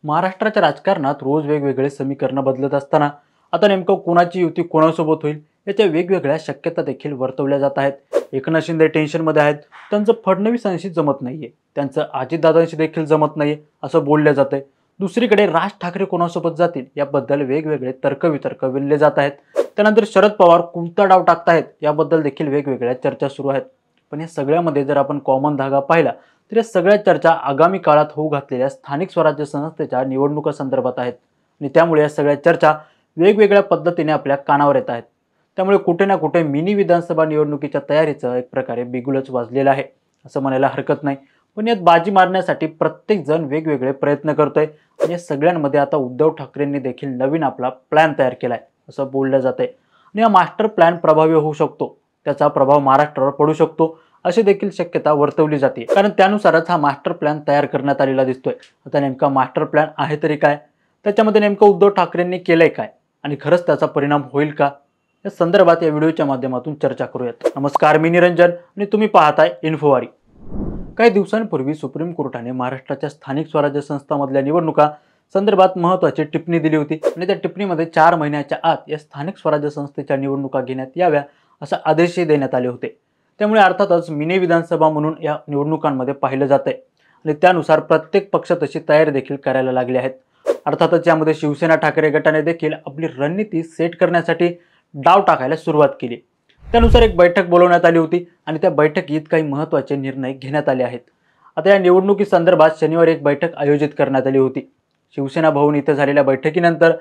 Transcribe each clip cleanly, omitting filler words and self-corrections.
महाराष्ट्राच्या राजकारणात रोज वेगवेगळे समीकरण बदलत असताना आता नेमकं कोणाची युती कोणासोबत होईल याच्या वेगवेगळ्या शक्यता देखील वर्तवल्या जात आहेत। एकनाथ शिंदे टेन्शनमध्ये आहेत, त्यांचं फडणवीसांशी जमत नाहीये, त्यांचं अजितदादांशी देखील जमत नाहीये असं बोललं जातंय। दुसरीकडे राज ठाकरे कोणासोबत जातील याबद्दल वेगवेगळे तर्कवितर्क विणले जात आहेत। त्यानंतर शरद पवार कोणता डाव टाकतायत याबद्दल देखील वेगवेगळ्या चर्चा सुरू आहेत। पण या सगळ्यामध्ये जर आपण कॉमन धागा पाहिला तर या सगळ्या चर्चा आगामी काळात होऊ घातलेल्या स्थानिक स्वराज्य संस्थेच्या निवडणुकांसंदर्भात आहेत आणि त्यामुळे या सगळ्या चर्चा वेगवेगळ्या पद्धतीने आपल्या कानावर येत आहेत। त्यामुळे कुठे ना कुठे मिनी विधानसभा निवडणुकीच्या तयारीचं एक प्रकारे बिगुलच वाजलेलं आहे असं म्हणायला हरकत नाही। पण यात बाजी मारण्यासाठी प्रत्येक जण वेगवेगळे प्रयत्न करतोय आणि या सगळ्यांमध्ये आता उद्धव ठाकरेंनी देखील नवीन आपला प्लॅन तयार केलाय असं बोललं जातंय आणि हा मास्टर प्लॅन प्रभावी होऊ शकतो, त्याचा प्रभाव महाराष्ट्रावर पडू शकतो अशी देखील शक्यता वर्तवली जाते, कारण त्यानुसारच हा मास्टर प्लॅन तयार करण्यात आलेला दिसतोय। आता नेमका मास्टर प्लॅन आहे तरी काय, त्याच्यामध्ये नेमकं उद्धव ठाकरेंनी केलंय काय आणि खरंच त्याचा परिणाम होईल का, या संदर्भात या व्हिडिओच्या माध्यमातून चर्चा करूयात। नमस्कार, मी निरंजन आणि तुम्ही पाहताय इन्फोवारी। काही दिवसांपूर्वी सुप्रीम कोर्टाने महाराष्ट्राच्या स्थानिक स्वराज्य संस्थांमधल्या निवडणुका संदर्भात महत्त्वाची टिप्पणी दिली होती आणि त्या टिप्पणीमध्ये 4 महिन्याच्या आत या स्थानिक स्वराज्य संस्थेच्या निवडणुका घेण्यात याव्या असा आदेशही देण्यात आले होते। त्यामुळे अर्थातच मिनी विधानसभा म्हणून या निवडणुकांमध्ये पाहिलं जातंय आणि त्यानुसार प्रत्येक पक्ष तशी तयारी देखील करायला लागले आहेत। अर्थातच यामध्ये शिवसेना ठाकरे गटाने देखील आपली रणनीती सेट करण्यासाठी डाव टाकायला सुरुवात केली। त्यानुसार एक बैठक बोलवण्यात आली होती आणि त्या बैठकीत काही महत्त्वाचे निर्णय घेण्यात आले आहेत। आता या निवडणुकीसंदर्भात शनिवारी एक बैठक आयोजित करण्यात आली होती। शिवसेना भवन इथे झालेल्या बैठकीनंतर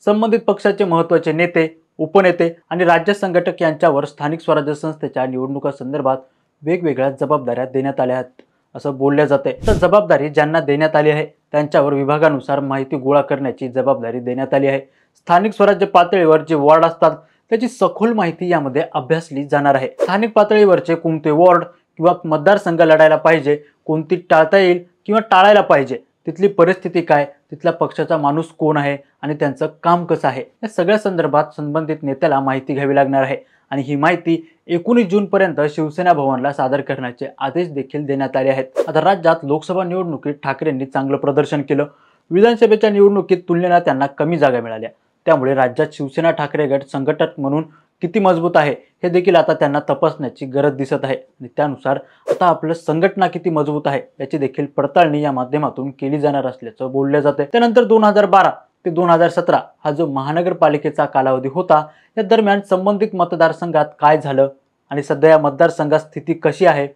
संबंधित पक्षाचे महत्त्वाचे नेते, उपनेते आणि राज्य संघटक यांच्यावर स्थानिक स्वराज्य संस्थेच्या निवडणुकांसंदर्भात वेगवेगळ्या जबाबदाऱ्या देण्यात आल्या आहेत असं बोललं जातंय। तर जबाबदारी ज्यांना देण्यात आली आहे त्यांच्यावर विभागानुसार माहिती गोळा करण्याची जबाबदारी देण्यात आली आहे। स्थानिक स्वराज्य पातळीवर जे वॉर्ड असतात त्याची सखोल माहिती यामध्ये अभ्यासली जाणार आहे। स्थानिक पातळीवरचे कोणते वॉर्ड किंवा मतदारसंघ लढायला पाहिजे, कोणती टाळता येईल किंवा टाळायला पाहिजे, तिथली परिस्थिती काय, तिथल्या पक्षाचा माणूस कोण आहे आणि त्यांचं काम कसं आहे, या सगळ्या संदर्भात संबंधित नेत्याला माहिती घ्यावी लागणार आहे आणि ही माहिती 19 जूनपर्यंत शिवसेना भवनला सादर करण्याचे आदेश देखील देण्यात आले आहेत। आता राज्यात लोकसभा निवडणुकीत ठाकरेंनी चांगलं प्रदर्शन केलं, विधानसभेच्या निवडणुकीत तुलनेने त्यांना कमी जागा मिळाल्या, त्यामुळे राज्यात शिवसेना ठाकरे गट संघटक म्हणून किती मजबूत आहे हे देखील आता त्यांना तपासण्याची गरज दिसत आहे आणि त्यानुसार आता आपलं संघटना किती मजबूत आहे याची देखील पडताळणी या माध्यमातून केली जाणार असल्याचं बोललं जाते। त्यानंतर 2012 ते 2017 हा जो महानगरपालिकेचा कालावधी होता, या दरम्यान संबंधित मतदारसंघात काय झालं आणि सध्या या मतदारसंघात स्थिती कशी आहे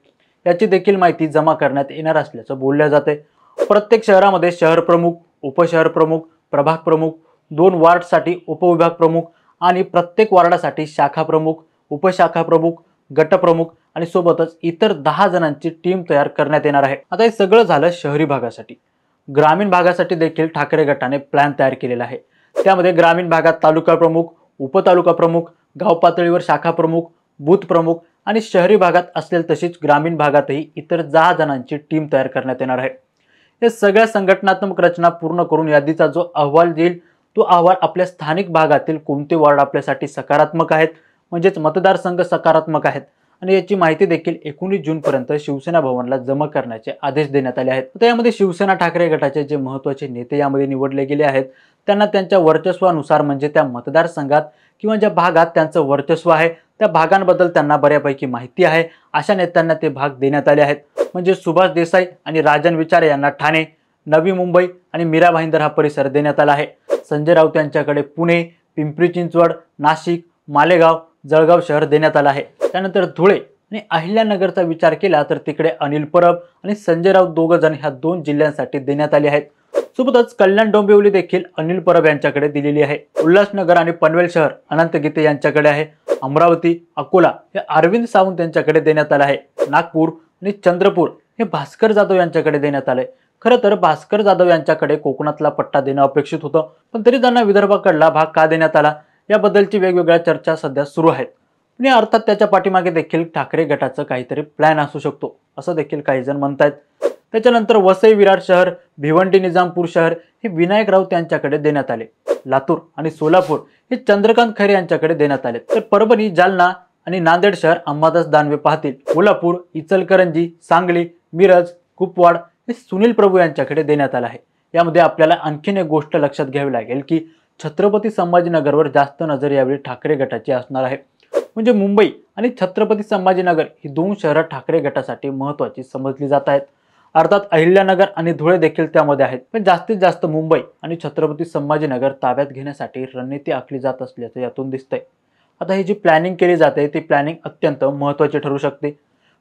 याची देखील माहिती जमा करण्यात येणार असल्याचं बोललं जाते। प्रत्येक शहरामध्ये शहर प्रमुख, उपशहर प्रमुख, प्रभाग प्रमुख, 2 वार्डसाठी उपविभाग प्रमुख आणि प्रत्येक वार्डासाठी शाखा प्रमुख, उपशाखा प्रमुख, गटप्रमुख आणि सोबतच इतर 10 जणांची टीम तयार करण्यात येणार आहे। आता हे सगळं झालं शहरी भागासाठी। ग्रामीण भागासाठी देखील ठाकरे गटाने प्लॅन तयार केलेला आहे। त्यामध्ये ग्रामीण भागात तालुका प्रमुख, उपतालुका प्रमुख, गाव पातळीवर शाखा प्रमुख, बूथ प्रमुख आणि शहरी भागात असेल तशीच ग्रामीण भागातही इतर 10 जणांची टीम तयार करण्यात येणार आहे। या सगळ्या संघटनात्मक रचना पूर्ण करून यादीचा जो अहवाल देईल तो अहवाल आपल्या स्थानिक भागातील कोणते वॉर्ड आपल्यासाठी सकारात्मक आहेत, म्हणजेच मतदारसंघ सकारात्मक आहेत आणि याची माहिती देखील 19 जूनपर्यंत शिवसेना भवनला जमा करण्याचे आदेश देण्यात आले आहेत। तर यामध्ये शिवसेना ठाकरे गटाचे जे महत्त्वाचे नेते यामध्ये निवडले गेले आहेत त्यांना त्यांच्या वर्चस्वानुसार, म्हणजे त्या मतदारसंघात किंवा ज्या भागात त्यांचं वर्चस्व आहे त्या भागांबद्दल त्यांना बऱ्यापैकी माहिती आहे, अशा नेत्यांना ते भाग देण्यात आले आहेत। म्हणजे सुभाष देसाई आणि राजन विचारे यांना ठाणे, नवी मुंबई आणि मीरा भाईंदर हा परिसर देण्यात आला आहे। संजय राऊत यांच्याकडे पुणे, पिंपरी चिंचवड, नाशिक, मालेगाव, जळगाव शहर देण्यात आलं आहे। त्यानंतर धुळे आणि अहिल्यानगरचा विचार केला तर तिकडे अनिल परब आणि संजय राऊत दोघं जण ह्या 2 जिल्ह्यांसाठी देण्यात आले आहेत। सोबतच कल्याण डोंबिवली देखील अनिल परब यांच्याकडे दिलेली आहे। उल्हासनगर आणि पनवेल शहर अनंत गीते यांच्याकडे आहे। अमरावती, अकोला हे अरविंद सावंत यांच्याकडे देण्यात आलं आहे। नागपूर आणि चंद्रपूर हे भास्कर जाधव यांच्याकडे देण्यात आले। खरं तर भास्कर जाधव यांच्याकडे कोकणातला पट्टा देणं अपेक्षित होतं, पण तरी त्यांना विदर्भाकडला भाग का देण्यात आला याबद्दलची वेगवेगळ्या चर्चा सध्या सुरू आहेत आणि अर्थात त्याच्या पाठीमागे देखील ठाकरे गटाचं काहीतरी प्लॅन असू शकतो असं देखील काही जण म्हणतायत। त्याच्यानंतर वसई विरार शहर, भिवंडी निजामपूर शहर हे विनायक राऊत यांच्याकडे देण्यात आले। लातूर आणि सोलापूर हे चंद्रकांत खैरे यांच्याकडे देण्यात आले। तर परभणी, जालना आणि नांदेड शहर अंबादास दानवे पाहतील। कोल्हापूर, इचलकरंजी, सांगली, मिरज, कुपवाड हे सुनील प्रभू यांच्याकडे देण्यात आलं आहे। यामध्ये आपल्याला आणखीन एक गोष्ट लक्षात घ्यावी लागेल की छत्रपती संभाजीनगरवर जास्त नजर यावेळी ठाकरे गटाची असणार आहे. म्हणजे मुंबई आणि छत्रपती संभाजीनगर ही दोन शहरं ठाकरे गटासाठी महत्त्वाची समजली जात आहेत. अर्थात अहिल्यानगर आणि धुळे देखील त्यामध्ये आहेत, पण जास्तीत जास्त मुंबई आणि छत्रपती संभाजीनगर ताब्यात घेण्यासाठी रणनीती आखली जात असल्याचं यातून दिसतंय. आता ही जी प्लॅनिंग केली जाते ती प्लॅनिंग अत्यंत महत्त्वाची ठरू शकते,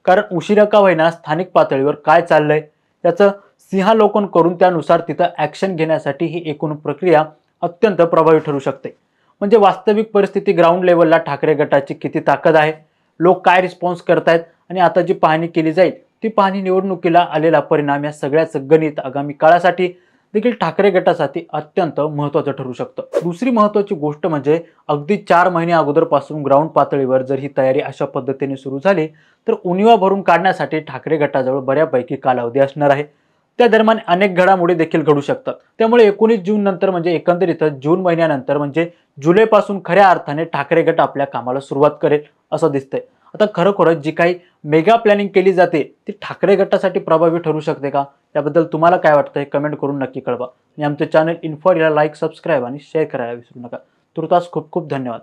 कारण उशिरा का होईना स्थानिक पातळीवर काय चाललंय याचं सिंहावलोकन करून त्यानुसार तिथं ॲक्शन घेण्यासाठी ही एकूण प्रक्रिया अत्यंत प्रभावी ठरू शकते. म्हणजे वास्तविक परिस्थिती ग्राउंड लेवलला ठाकरे गटाची किती ताकद आहे, लोक काय रिस्पॉन्स करतायत आणि आता जी पाहणी केली जाईल ती पाहणी निवडणुकीला आलेला परिणाम या सगळ्याचं गणित आगामी काळासाठी देखील ठाकरे गटासाठी अत्यंत महत्त्वाचं ठरू शकतं. दुसरी महत्त्वाची गोष्ट म्हणजे अगदी 4 महिने अगोदरपासून ग्राउंड पातळीवर जर ही तयारी अशा पद्धतीने सुरू झाली तर उणिवा भरून काढण्यासाठी ठाकरे गटाजवळ बऱ्यापैकी कालावधी असणार आहे. त्या दरम्यान अनेक घडामोडी देखील घडू शकतात. त्यामुळे 19 जून नंतर म्हणजे एकंदरीतच जून महिन्यानंतर म्हणजे जुलैपासून खऱ्या अर्थाने ठाकरे गट आपल्या कामाला सुरुवात करेल असं दिसतंय. आता खरोखरच जी काही मेगा प्लॅनिंग केली जाते ती ठाकरे गटासाठी प्रभावी ठरू शकते का? त्याबद्दल तुम्हाला काय वाटतं हे कमेंट करून नक्की कळवा. आणि आमचे चॅनल इन्फॉ लाईक, सबस्क्राईब आणि शेअर करायला विसरू नका. तुर्तास खूप खूप धन्यवाद.